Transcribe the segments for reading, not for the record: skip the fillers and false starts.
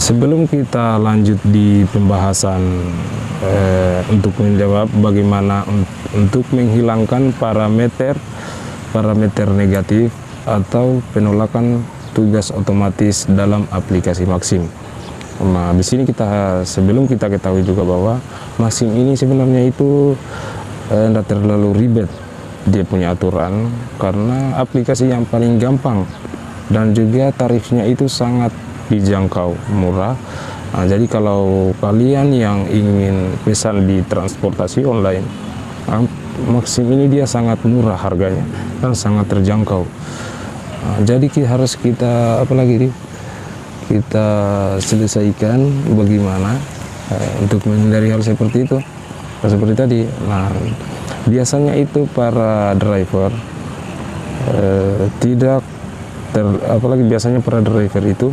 Sebelum kita lanjut di pembahasan untuk menjawab bagaimana untuk menghilangkan parameter negatif atau penolakan tugas otomatis dalam aplikasi Maxim. Nah, di sini sebelum kita ketahui juga bahwa Maxim ini sebenarnya itu tidak terlalu ribet dia punya aturan, karena aplikasi yang paling gampang dan juga tarifnya itu sangat dijangkau, murah. Nah, jadi kalau kalian yang ingin pesan di transportasi online, Maxim ini dia sangat murah harganya dan sangat terjangkau. Nah, jadi harus kita kita selesaikan bagaimana untuk menghindari hal seperti itu. Seperti tadi, nah biasanya itu para driver biasanya para driver itu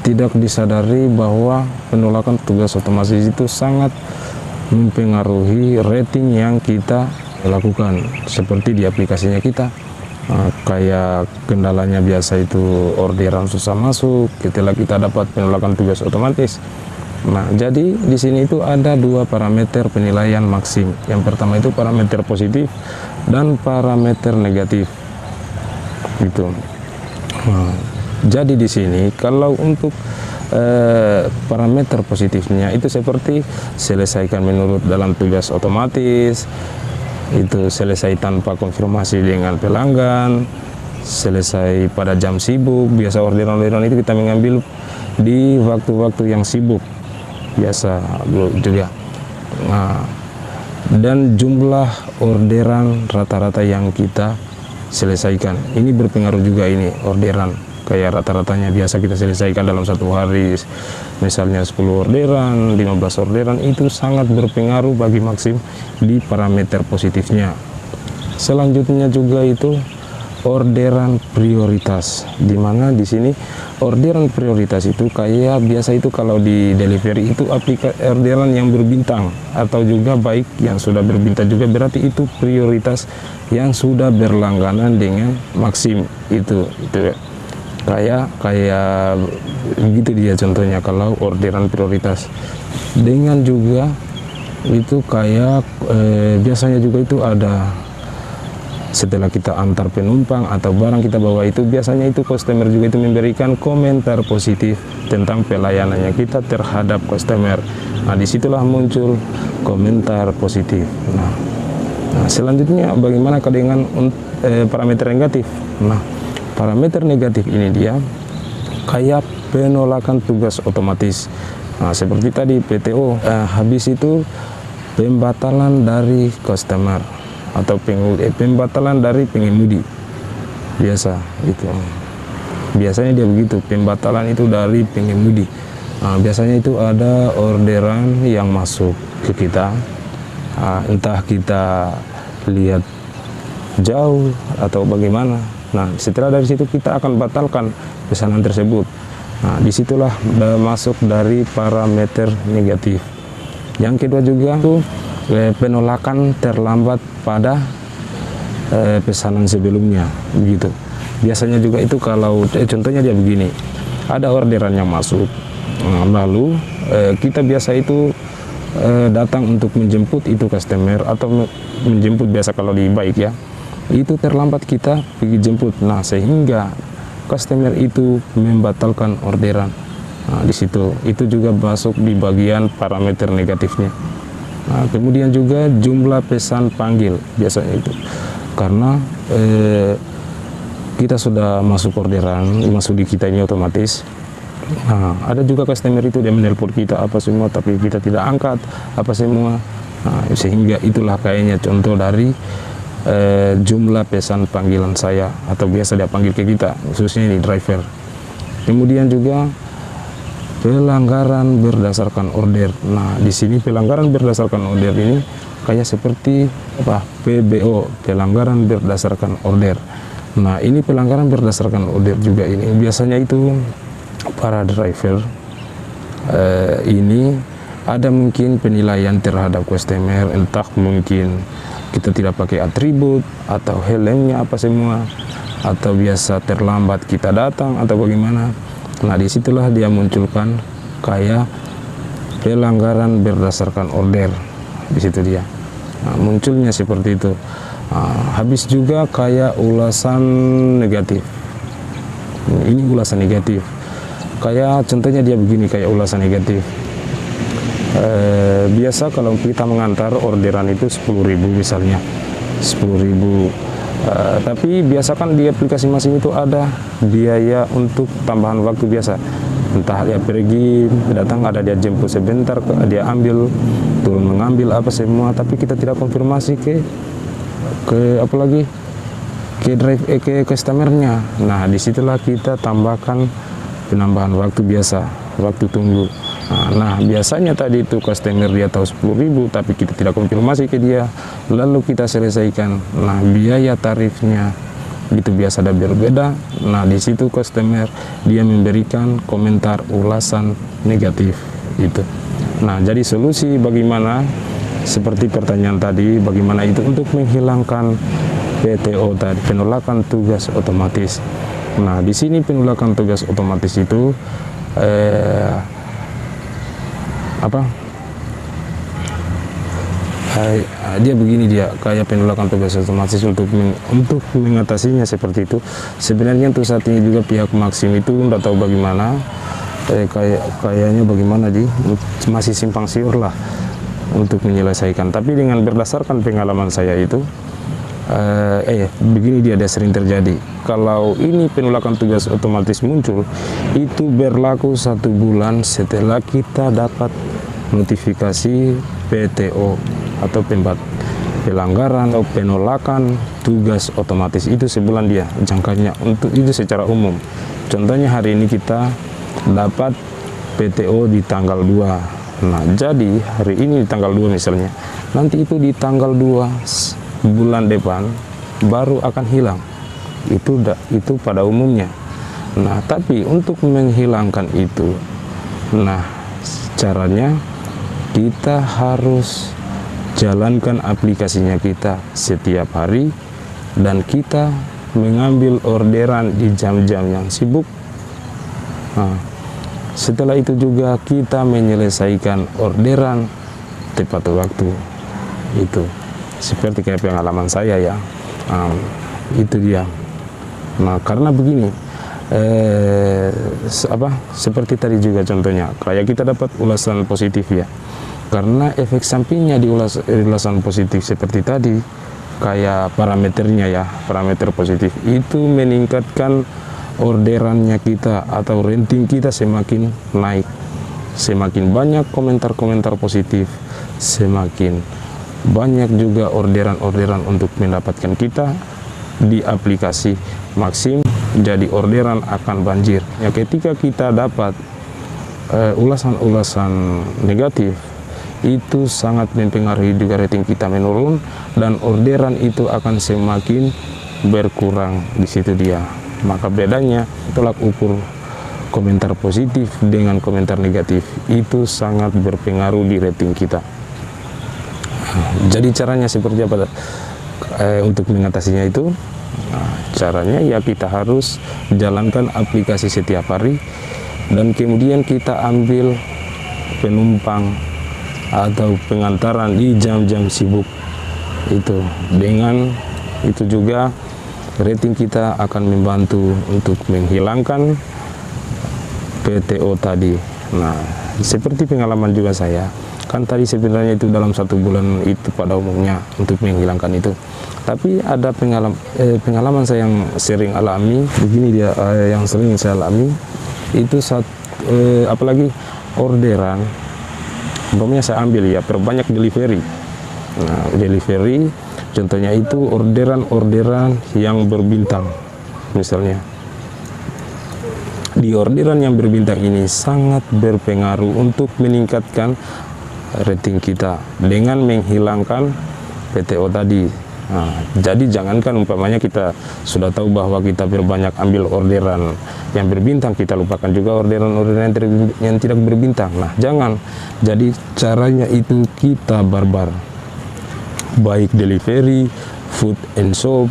tidak disadari bahwa penolakan tugas otomatis itu sangat mempengaruhi rating yang kita lakukan, seperti di aplikasinya kita. Kayak kendalanya biasa itu orderan susah masuk setelah kita dapat penolakan tugas otomatis. Nah, jadi di sini itu ada dua parameter penilaian Maxim. Yang pertama itu parameter positif dan parameter negatif. Gitu. Nah, jadi di sini kalau untuk parameter positifnya itu seperti selesaikan menurut dalam tugas otomatis, itu selesai tanpa konfirmasi dengan pelanggan, selesai pada jam sibuk. Biasa orderan-orderan itu kita mengambil di waktu-waktu yang sibuk biasa juga. Nah, dan jumlah orderan rata-rata yang kita selesaikan ini berpengaruh juga. Ini orderan kayak rata-ratanya biasa kita selesaikan dalam satu hari, misalnya 10 orderan, 15 orderan, itu sangat berpengaruh bagi Maxim di parameter positifnya. Selanjutnya juga itu orderan prioritas, dimana di sini orderan prioritas itu kayak biasa itu kalau di delivery itu orderan yang berbintang atau juga baik yang sudah berbintang juga, berarti itu prioritas yang sudah berlangganan dengan Maxim itu kayak begitu dia contohnya kalau orderan prioritas. Dengan juga itu kayak biasanya juga itu ada setelah kita antar penumpang atau barang kita bawa, itu biasanya itu customer juga itu memberikan komentar positif tentang pelayanannya kita terhadap customer. Nah, disitulah muncul komentar positif. Nah, selanjutnya bagaimana dengan parameter negatif? Nah, parameter negatif ini dia kayak penolakan tugas otomatis. Nah, seperti tadi PTO, habis itu pembatalan dari customer atau pembatalan dari pengemudi. Biasa itu. Biasanya dia begitu, pembatalan itu dari pengemudi. Nah, biasanya itu ada orderan yang masuk ke kita, entah kita lihat jauh atau bagaimana. Nah, setelah dari situ kita akan batalkan pesanan tersebut. Nah, disitulah masuk dari parameter negatif. Yang kedua juga itu penolakan terlambat pada pesanan sebelumnya, begitu. Biasanya juga itu kalau contohnya dia begini, ada orderan yang masuk, lalu kita biasa itu datang untuk menjemput itu customer atau menjemput biasa kalau di baik ya. Itu terlambat kita pergi jemput, nah sehingga customer itu membatalkan orderan. Nah, di situ itu juga masuk di bagian parameter negatifnya. Nah, kemudian juga jumlah pesan panggil biasanya itu karena kita sudah masuk orderan, masuk di kita ini otomatis. Nah, ada juga customer itu dia menelpon kita apa semua tapi kita tidak angkat apa semua. Nah, sehingga itulah kayaknya contoh dari jumlah pesan panggilan saya atau biasa dia panggil ke kita, khususnya ini driver. Kemudian juga pelanggaran berdasarkan order. Nah, di sini pelanggaran berdasarkan order ini kayak seperti PBO, pelanggaran berdasarkan order. Nah, ini pelanggaran berdasarkan order juga ini biasanya itu para driver ini ada mungkin penilaian terhadap customer, entah mungkin kita tidak pakai atribut atau helmnya apa semua, atau biasa terlambat kita datang atau bagaimana. Nah, disitulah dia munculkan kayak pelanggaran berdasarkan order. Di situ dia munculnya seperti itu. Habis juga kayak ulasan negatif. Ini ulasan negatif. Kayak contohnya dia begini, kayak ulasan negatif. Biasa kalau kita mengantar orderan itu 10.000 misalnya, 10.000. Tapi biasa kan di aplikasi masing itu ada biaya untuk tambahan waktu biasa. Entah dia pergi, datang, ada dia jemput sebentar, dia ambil, turun mengambil apa semua, tapi kita tidak konfirmasi ke apalagi ke customernya. Nah, disitulah kita tambahkan penambahan waktu biasa, waktu tunggu. Nah, biasanya tadi itu customer dia tahu 10.000, tapi kita tidak konfirmasi ke dia, lalu kita selesaikan. Nah, biaya tarifnya itu biasa ada berbeda. Nah, di situ customer dia memberikan komentar ulasan negatif itu. Nah, jadi solusi bagaimana? Seperti pertanyaan tadi, bagaimana itu untuk menghilangkan PTO tadi, penolakan tugas otomatis. Nah, di sini penolakan tugas otomatis itu dia begini, dia kayak penolakan tugas otomatis. Untuk mengatasinya seperti itu, sebenarnya untuk saat ini juga pihak Maxim itu tidak tahu bagaimana, kayaknya bagaimana masih simpang siur lah untuk menyelesaikan. Tapi dengan berdasarkan pengalaman saya itu begini, dia sering terjadi. Kalau ini penolakan tugas otomatis muncul, itu berlaku 1 bulan setelah kita dapat notifikasi PTO atau pelanggaran atau penolakan tugas otomatis. Itu sebulan dia jangkanya. Untuk itu secara umum, contohnya hari ini kita dapat PTO di tanggal 2. Nah, jadi hari ini di tanggal 2 misalnya, nanti itu di tanggal 2 bulan depan baru akan hilang. Itu pada umumnya. Nah, tapi untuk menghilangkan itu, nah caranya kita harus jalankan aplikasinya kita setiap hari, dan kita mengambil orderan di jam-jam yang sibuk. Nah, setelah itu juga kita menyelesaikan orderan tepat waktu. Itu seperti kayak pengalaman saya ya. Itu dia. Nah, karena begini, seperti tadi juga contohnya, kayak kita dapat ulasan positif ya. Karena efek sampingnya di ulasan positif seperti tadi, kayak parameternya ya, parameter positif itu meningkatkan orderannya kita atau rating kita semakin naik. Semakin banyak komentar-komentar positif, semakin banyak juga orderan-orderan untuk mendapatkan kita di aplikasi Maxim. Jadi orderan akan banjir. Ya, ketika kita dapat ulasan-ulasan negatif, itu sangat mempengaruhi juga rating kita menurun, dan orderan itu akan semakin berkurang. Di situ dia. Maka bedanya tolak ukur komentar positif dengan komentar negatif itu sangat berpengaruh di rating kita. Jadi caranya seperti apa untuk mengatasinya itu? Nah, caranya ya kita harus jalankan aplikasi setiap hari, dan kemudian kita ambil penumpang atau pengantaran di jam-jam sibuk itu. Dengan itu juga rating kita akan membantu untuk menghilangkan PTO tadi. Nah, seperti pengalaman juga saya, kan tadi sebenarnya itu dalam 1 bulan itu pada umumnya untuk menghilangkan itu. Tapi ada pengalaman saya yang sering alami begini dia, yang sering saya alami itu apalagi orderan, umpamanya saya ambil ya, perbanyak delivery. Nah, delivery contohnya itu orderan-orderan yang berbintang misalnya. Di orderan yang berbintang ini sangat berpengaruh untuk meningkatkan rating kita dengan menghilangkan PTO tadi. Nah, jadi jangankan umpamanya kita sudah tahu bahwa kita berbanyak ambil orderan yang berbintang, kita lupakan juga orderan-orderan yang tidak berbintang. Nah, jangan. Jadi caranya itu kita barbar, baik delivery, food and shop,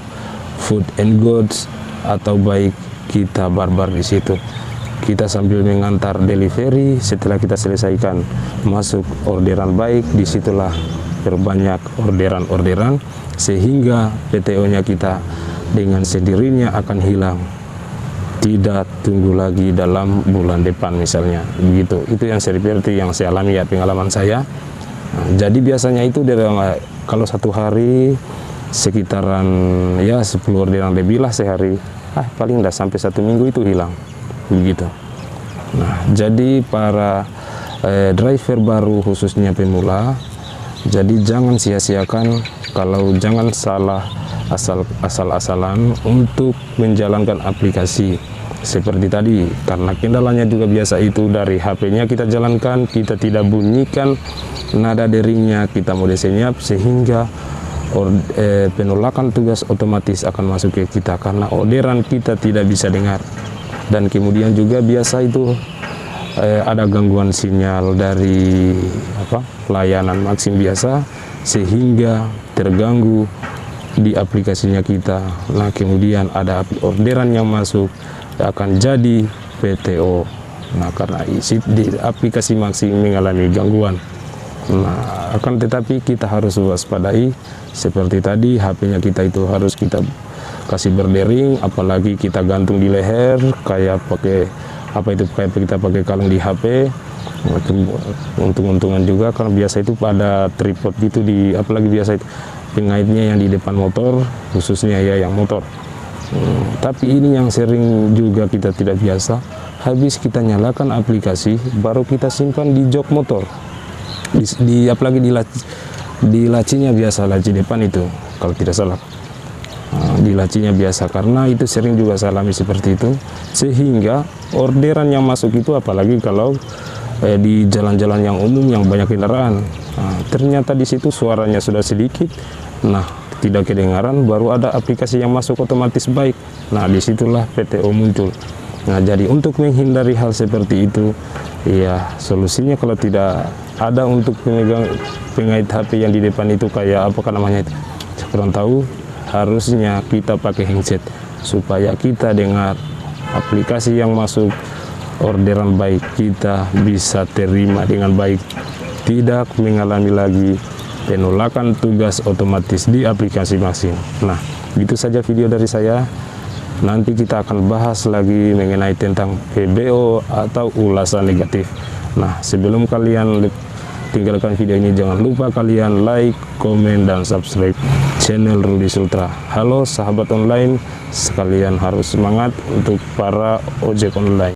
food and goods, atau baik kita barbar di situ. kita sambil mengantar delivery. Setelah kita selesaikan masuk orderan baik, disitulah berbanyak orderan sehingga PTO-nya kita dengan sendirinya akan hilang, tidak tunggu lagi dalam bulan depan misalnya begitu. Itu yang seperti yang saya alami ya, pengalaman saya. Nah, jadi biasanya itu kalau satu hari sekitaran ya 10 orderan lebih lah sehari, paling dah sampai 1 minggu itu hilang begitu. Nah, jadi para driver baru khususnya pemula, jadi jangan sia-siakan, kalau jangan salah asal-asalan untuk menjalankan aplikasi seperti tadi, karena kendalanya juga biasa itu dari HP-nya kita jalankan, kita tidak bunyikan nada deringnya, kita mode senyap, sehingga penolakan tugas otomatis akan masuk ke kita karena orderan kita tidak bisa dengar. Dan kemudian juga biasa itu ada gangguan sinyal dari layanan Maxim biasa, sehingga terganggu di aplikasinya kita. Nah, kemudian ada orderan yang masuk akan jadi PTO. Nah, karena di aplikasi Maxim mengalami gangguan. Nah, akan tetapi kita harus waspadai seperti tadi, HP-nya kita itu harus kita kasih berdering, apalagi kita gantung di leher kayak pakai kayak kita pakai kalung di HP. Untung-untungan juga karena biasa itu pada tripod gitu, apalagi biasa itu pengaitnya yang di depan motor, khususnya ya yang motor. Tapi ini yang sering juga kita tidak biasa, habis kita nyalakan aplikasi baru kita simpan di jok motor, apalagi di lacinya biasa, laci depan itu kalau tidak salah, di lacinya biasa, karena itu sering juga saya alami seperti itu, sehingga orderan yang masuk itu apalagi kalau di jalan-jalan yang umum yang banyak kendaraan, ternyata di situ suaranya sudah sedikit, tidak kedengaran, baru ada aplikasi yang masuk otomatis baik. Nah, disitulah PTO muncul. Nah, jadi untuk menghindari hal seperti itu, ya solusinya kalau tidak ada untuk pengait HP yang di depan itu kayak apa namanya itu, saya kurang tahu, harusnya kita pakai handset supaya kita dengar aplikasi yang masuk orderan baik, kita bisa terima dengan baik, tidak mengalami lagi penolakan tugas otomatis di aplikasi Maxim. Nah, itu saja video dari saya. Nanti kita akan bahas lagi mengenai tentang PBO atau ulasan negatif. Nah, sebelum kalian tinggalkan video ini, jangan lupa kalian like, komen, dan subscribe channel Rudy Sultra. Halo sahabat online, sekalian harus semangat untuk para ojek online.